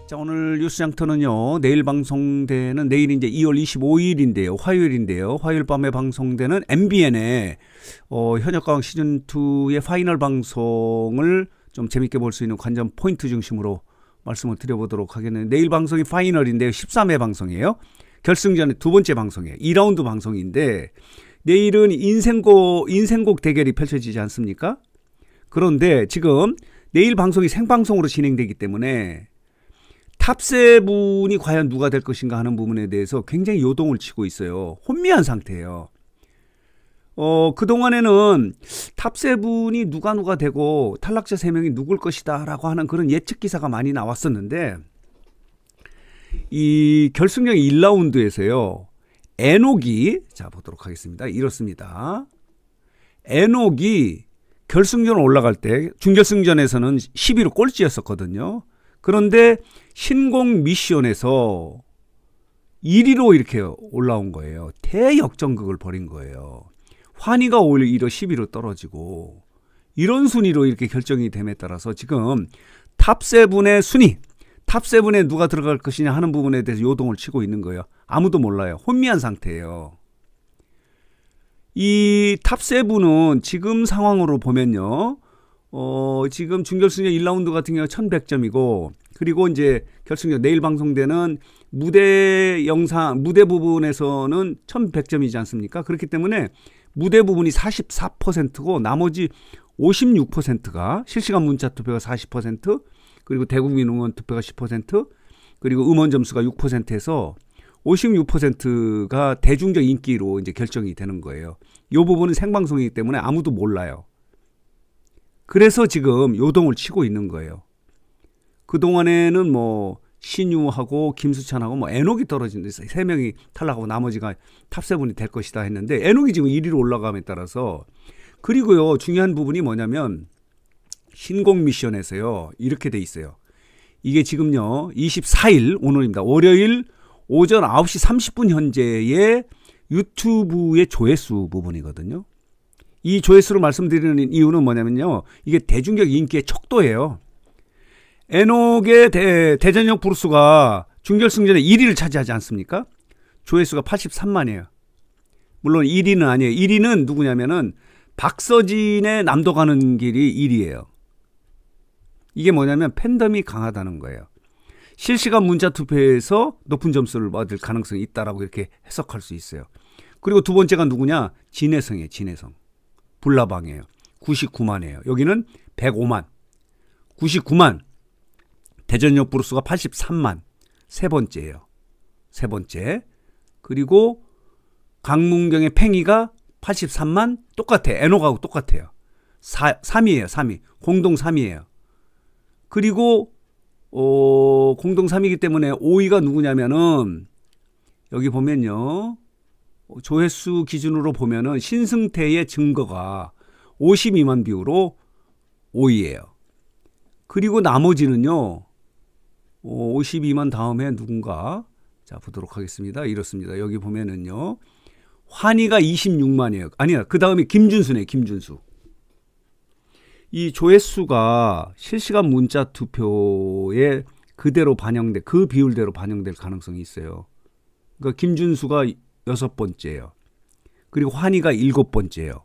자, 오늘 뉴스장터는요, 내일 방송되는, 내일이 이제 2월 25일인데요, 화요일인데요, 화요일 밤에 방송되는 MBN의 현역가왕 시즌2의 파이널 방송을 좀 재밌게 볼 수 있는 관전 포인트 중심으로 말씀을 드려보도록 하겠는데, 내일 방송이 파이널인데요, 13회 방송이에요. 결승전의 두 번째 방송이에요. 2라운드 방송인데, 내일은 인생곡 대결이 펼쳐지지 않습니까? 그런데 지금 내일 방송이 생방송으로 진행되기 때문에 탑7이 과연 누가 될 것인가 하는 부분에 대해서 굉장히 요동을 치고 있어요. 혼미한 상태예요. 그동안에는 탑7이 누가 되고 탈락자 3명이 누굴 것이다 라고 하는 그런 예측 기사가 많이 나왔었는데, 이 결승전 1라운드에서요, 에녹이, 자, 보도록 하겠습니다. 이렇습니다. 에녹이 결승전 올라갈 때, 준결승전에서는 11호 꼴찌였었거든요. 그런데 신곡 미션에서 1위로 이렇게 올라온 거예요. 대역전극을 벌인 거예요. 환희가 오히려 11위로 떨어지고, 이런 순위로 이렇게 결정이 됨에 따라서 지금 탑7의 순위, 탑7에 누가 들어갈 것이냐 하는 부분에 대해서 요동을 치고 있는 거예요. 아무도 몰라요. 혼미한 상태예요. 이 탑7은 지금 상황으로 보면요, 지금 준결승전 1라운드 같은 경우 1100점이고, 그리고 이제 결승전 내일 방송되는 무대 부분에서는 1100점이지 않습니까? 그렇기 때문에 무대 부분이 44%고 나머지 56%가 실시간 문자 투표가 40%, 그리고 대국민 응원 투표가 10%, 그리고 음원 점수가 6%에서 56%가 대중적 인기로 이제 결정이 되는 거예요. 이 부분은 생방송이기 때문에 아무도 몰라요. 그래서 지금 요동을 치고 있는 거예요. 그동안에는 뭐 신유하고 김수찬하고 뭐 에녹이 떨어진 데서 3명이 탈락하고 나머지가 탑7이 될 것이다 했는데, 에녹이 지금 1위로 올라감에 따라서, 그리고요, 중요한 부분이 뭐냐면 신곡 미션에서요, 이렇게 돼 있어요. 이게 지금요, 24일 오늘입니다. 월요일 오전 9시 30분 현재의 유튜브의 조회수 부분이거든요. 이 조회수를 말씀드리는 이유는 뭐냐면요, 이게 대중적 인기의 척도예요. 에녹의 대전역 브루스가 준결승전에 1위를 차지하지 않습니까? 조회수가 83만이에요. 물론 1위는 아니에요. 1위는 누구냐면은 박서진의 남도 가는 길이 1위예요. 이게 뭐냐면 팬덤이 강하다는 거예요. 실시간 문자 투표에서 높은 점수를 받을 가능성이 있다라고 이렇게 해석할 수 있어요. 그리고 두 번째가 누구냐? 진해성이에요. 진해성. 불나방이에요. 99만이에요. 여기는 105만. 99만. 대전역 브루스가 83만. 세 번째예요. 세 번째. 그리고 강문경의 팽이가 83만. 똑같아. 에녹하고 똑같아요. 3위예요. 3위. 공동 3위예요. 그리고 공동 3위이기 때문에 5위가 누구냐면은, 여기 보면요, 조회수 기준으로 보면은 신승태의 증거가 52만 뷰로 5위예요. 그리고 나머지는요, 52만 다음에 누군가, 자, 보도록 하겠습니다. 이렇습니다. 여기 보면은요, 환희가 26만이에요. 아니야, 그 다음에 김준수네, 김준수. 이 조회수가 실시간 문자 투표에 그대로 반영돼, 그 비율대로 반영될 가능성이 있어요. 그러니까 김준수가 6번째예요. 그리고 환희가 7번째예요.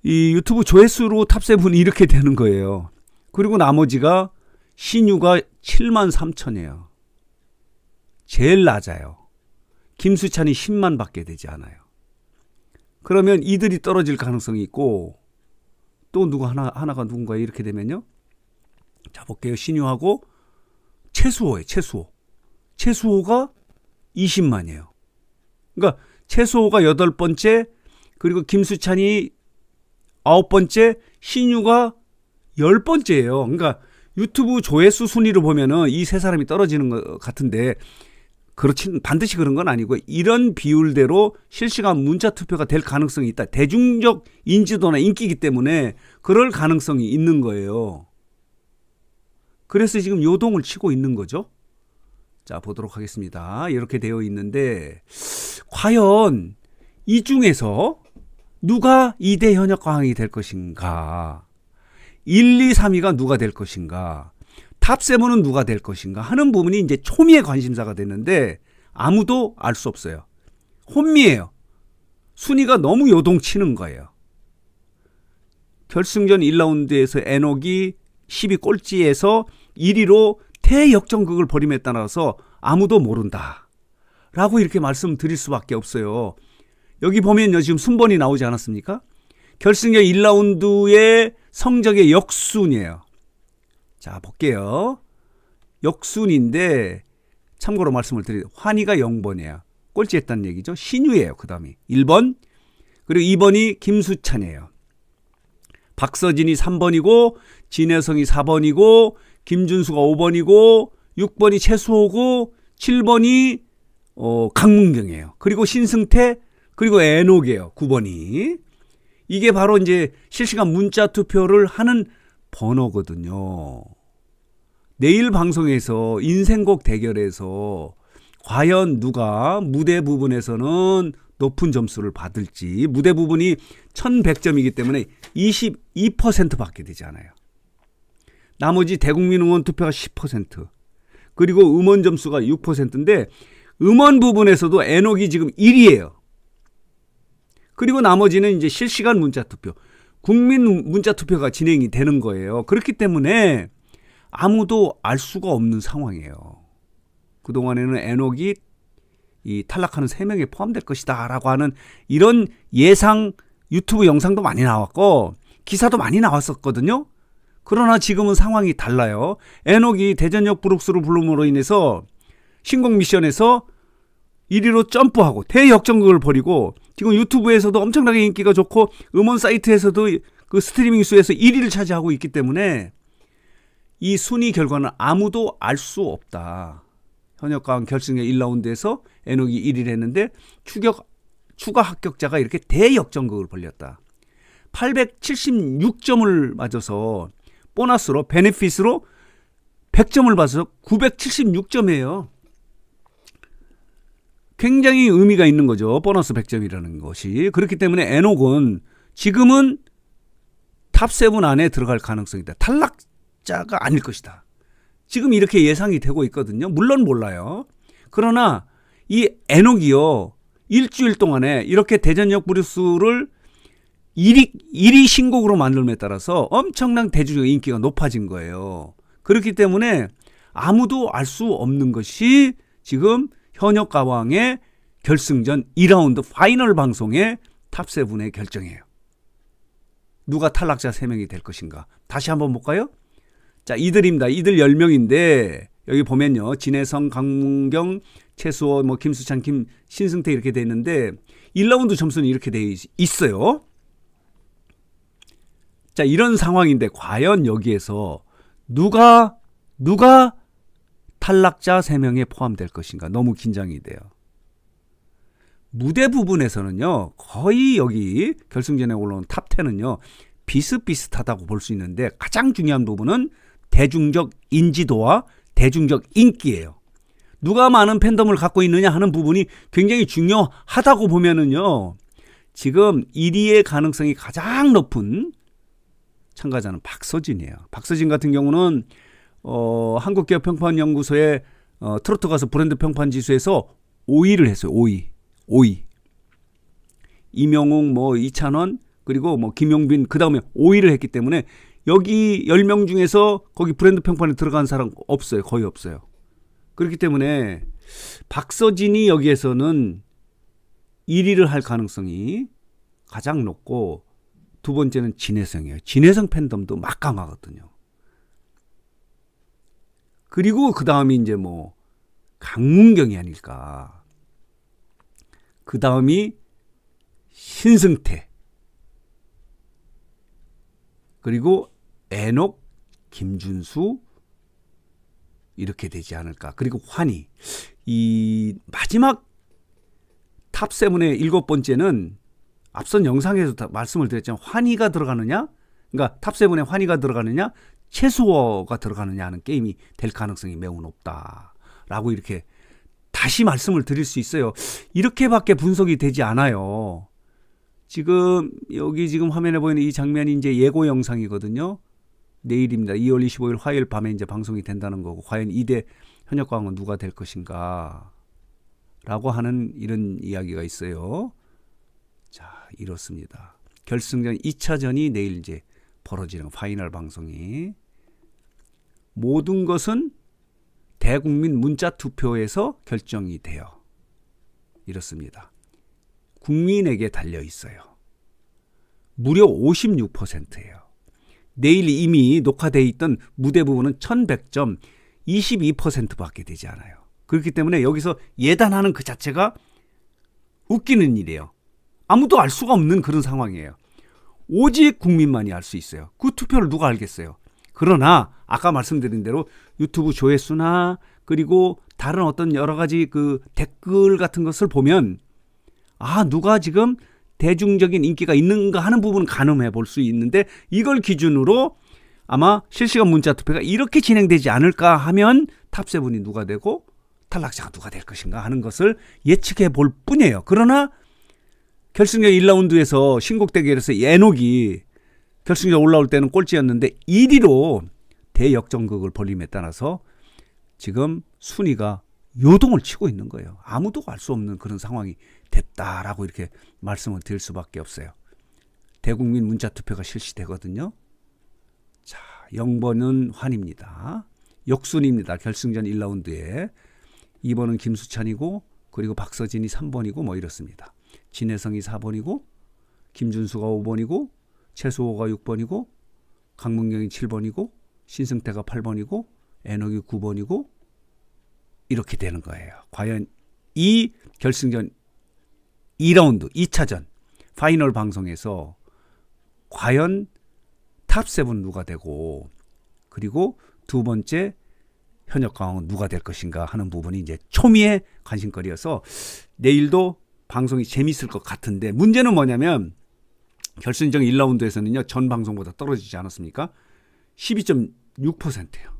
이 유튜브 조회수로 탑7이 이렇게 되는 거예요. 그리고 나머지가 신유가 7만 3천이에요. 제일 낮아요. 김수찬이 10만 밖에 되지 않아요. 그러면 이들이 떨어질 가능성이 있고, 또 하나가 누군가 이렇게 되면요. 자, 볼게요. 신유하고 최수호예요. 최수호가 20만이에요. 그러니까 최수호가 8번째, 그리고 김수찬이 9번째, 신유가 10번째예요. 그러니까 유튜브 조회수 순위로 보면은 이 세 사람이 떨어지는 것 같은데, 그렇진 반드시 그런 건 아니고, 이런 비율대로 실시간 문자 투표가 될 가능성이 있다. 대중적 인지도나 인기이기 때문에 그럴 가능성이 있는 거예요. 그래서 지금 요동을 치고 있는 거죠. 자, 보도록 하겠습니다. 이렇게 되어 있는데, 과연 이 중에서 누가 2대 현역가왕이 될 것인가? 1, 2, 3위가 누가 될 것인가? 탑7은 누가 될 것인가 하는 부분이 이제 초미의 관심사가 됐는데 아무도 알 수 없어요. 혼미해요. 순위가 너무 요동치는 거예요. 결승전 1라운드에서 에녹이 10위 꼴찌에서 1위로 대역전극을 벌임에 따라서 아무도 모른다 라고 이렇게 말씀드릴 수밖에 없어요. 여기 보면요, 지금 순번이 나오지 않았습니까? 결승전 1라운드의 성적의 역순이에요. 자, 볼게요. 역순인데 참고로 말씀을 드리면 환희가 0번이에요. 꼴찌했다는 얘기죠. 신유예요. 그 다음이 1번, 그리고 2번이 김수찬이에요. 박서진이 3번이고 진혜성이 4번이고 김준수가 5번이고 6번이 최수호고 7번이 강문경이에요. 그리고 신승태, 그리고 에녹이에요. 9번이. 이게 바로 이제 실시간 문자 투표를 하는 번호거든요. 내일 방송에서 인생곡 대결에서 과연 누가 무대 부분에서는 높은 점수를 받을지, 무대 부분이 1100점이기 때문에 22% 받게 되지 않아요. 나머지 대국민 응원 투표가 10%, 그리고 음원 점수가 6%인데 음원 부분에서도 에녹이 지금 1위예요. 그리고 나머지는 이제 실시간 문자 투표, 국민 문자 투표가 진행이 되는 거예요. 그렇기 때문에 아무도 알 수가 없는 상황이에요. 그동안에는 에녹이 이 탈락하는 3명에 포함될 것이다 라고 하는 이런 예상 유튜브 영상도 많이 나왔고 기사도 많이 나왔었거든요. 그러나 지금은 상황이 달라요. 에녹이 대전역 브룩스를 부름으로 인해서 신곡 미션에서 1위로 점프하고 대역전극을 벌이고 지금 유튜브에서도 엄청나게 인기가 좋고 음원 사이트에서도 그 스트리밍 수에서 1위를 차지하고 있기 때문에 이 순위 결과는 아무도 알 수 없다. 현역가왕 결승의 1라운드에서 에녹이 1위를 했는데 추가 합격자가 이렇게 대역전극을 벌렸다. 876점을 맞아서 보너스로 베네핏으로 100점을 받아서 976점이에요. 굉장히 의미가 있는 거죠. 보너스 100점이라는 것이. 그렇기 때문에 에녹은 지금은 탑7 안에 들어갈 가능성이다. 탈락자가 아닐 것이다. 지금 이렇게 예상이 되고 있거든요. 물론 몰라요. 그러나 이 에녹이요, 일주일 동안에 이렇게 대전역 브루스를 1위 신곡으로 만들음에 따라서 엄청난 대중적 인기가 높아진 거예요. 그렇기 때문에 아무도 알 수 없는 것이 지금 현역 가왕의 결승전 2라운드 파이널 방송의 탑7의 결정이에요. 누가 탈락자 3명이 될 것인가. 다시 한번 볼까요? 자, 이들입니다. 이들 10명인데 여기 보면요, 진혜성, 강문경, 최수호, 뭐 김수찬, 신승태 이렇게 돼 있는데 1라운드 점수는 이렇게 돼 있어요. 자, 이런 상황인데 과연 여기에서 누가 탈락자 3명에 포함될 것인가. 너무 긴장이 돼요. 무대 부분에서는요, 거의 여기 결승전에 올라온 탑10은요 비슷비슷하다고 볼 수 있는데 가장 중요한 부분은 대중적 인지도와 대중적 인기예요. 누가 많은 팬덤을 갖고 있느냐 하는 부분이 굉장히 중요하다고 보면은요, 지금 1위의 가능성이 가장 높은 참가자는 박서진이에요. 박서진 같은 경우는 한국기업평판연구소의 트로트 가수 브랜드 평판 지수에서 5위를 했어요. 5위. 이명웅, 뭐 이찬원, 그리고 뭐 김용빈, 그 다음에 5위를 했기 때문에 여기 10명 중에서 거기 브랜드 평판에 들어간 사람 없어요. 거의 없어요. 그렇기 때문에 박서진이 여기에서는 1위를 할 가능성이 가장 높고, 두 번째는 진혜성이에요. 진혜성 팬덤도 막강하거든요. 그리고 그 다음이 이제 뭐 강문경이 아닐까. 그 다음이 신승태. 그리고 에녹, 김준수 이렇게 되지 않을까. 그리고 환희. 이 마지막 탑7의 7번째는 앞선 영상에서 말씀을 드렸지만 환희가 들어가느냐, 그러니까 탑7에 환희가 들어가느냐, 최수호가 들어가느냐 하는 게임이 될 가능성이 매우 높다라고 이렇게 다시 말씀을 드릴 수 있어요. 이렇게밖에 분석이 되지 않아요. 지금 여기 지금 화면에 보이는 이 장면이 이제 예고 영상이거든요. 내일입니다. 2월 25일 화요일 밤에 이제 방송이 된다는 거고, 과연 2대 현역광은 누가 될 것인가 라고 하는 이런 이야기가 있어요. 자, 이렇습니다. 결승전 2차전이 내일 이제 벌어지는 파이널 방송이. 모든 것은 대국민 문자 투표에서 결정이 돼요. 이렇습니다. 국민에게 달려 있어요. 무려 56%예요. 내일 이미 녹화되어 있던 무대 부분은 1100점, 22%밖에 되지 않아요. 그렇기 때문에 여기서 예단하는 그 자체가 웃기는 일이에요. 아무도 알 수가 없는 그런 상황이에요. 오직 국민만이 알 수 있어요. 그 투표를 누가 알겠어요. 그러나 아까 말씀드린 대로 유튜브 조회수나 그리고 다른 어떤 여러 가지 그 댓글 같은 것을 보면 누가 지금 대중적인 인기가 있는가 하는 부분은 가늠해 볼 수 있는데, 이걸 기준으로 아마 실시간 문자 투표가 이렇게 진행되지 않을까 하면 탑7이 누가 되고 탈락자가 누가 될 것인가 하는 것을 예측해 볼 뿐이에요. 그러나 결승전 1라운드에서 신곡 대결에서 예녹이 결승전 올라올 때는 꼴찌였는데 1위로 대역전극을 벌림에 따라서 지금 순위가 요동을 치고 있는 거예요. 아무도 알 수 없는 그런 상황이 됐다라고 이렇게 말씀을 드릴 수밖에 없어요. 대국민 문자투표가 실시되거든요. 자, 0번은 환입니다. 역순입니다. 결승전 1라운드에 2번은 김수찬이고, 그리고 박서진이 3번이고 뭐 이렇습니다. 진혜성이 4번이고, 김준수가 5번이고, 최수호가 6번이고, 강문경이 7번이고, 신승태가 8번이고, 에녹이 9번이고, 이렇게 되는 거예요. 과연 이 결승전 2라운드 2차전 파이널 방송에서 과연 탑7 누가 되고, 그리고 두 번째 현역강은 누가 될 것인가 하는 부분이 이제 초미의 관심거리여서 내일도 방송이 재밌을 것 같은데, 문제는 뭐냐면 결승전 1라운드에서는요 전 방송보다 떨어지지 않았습니까? 12.6%예요.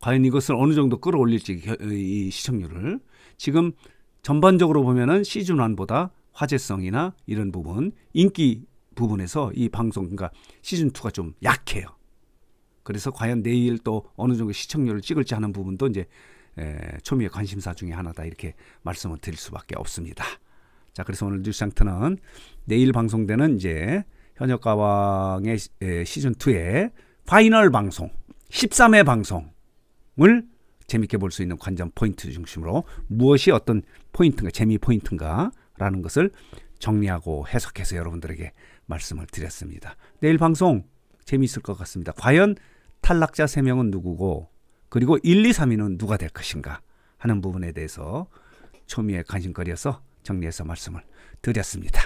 과연 이것을 어느 정도 끌어올릴지, 이 시청률을. 지금 전반적으로 보면은 시즌1보다 화제성이나 이런 부분, 인기 부분에서 이 방송, 그러니까 시즌2가 좀 약해요. 그래서 과연 내일 또 어느 정도 시청률을 찍을지 하는 부분도 이제 초미의 관심사 중에 하나다, 이렇게 말씀을 드릴 수밖에 없습니다. 자, 그래서 오늘 뉴스장터는 내일 방송되는 이제 현역가왕의 시즌2의 파이널 방송, 13회 방송을 재밌게 볼 수 있는 관전 포인트 중심으로 무엇이 어떤 포인트인가, 재미 포인트인가 라는 것을 정리하고 해석해서 여러분들에게 말씀을 드렸습니다. 내일 방송 재미있을 것 같습니다. 과연 탈락자 3명은 누구고, 그리고 1, 2, 3위는 누가 될 것인가 하는 부분에 대해서 초미의 관심거리여서 정리해서 말씀을 드렸습니다.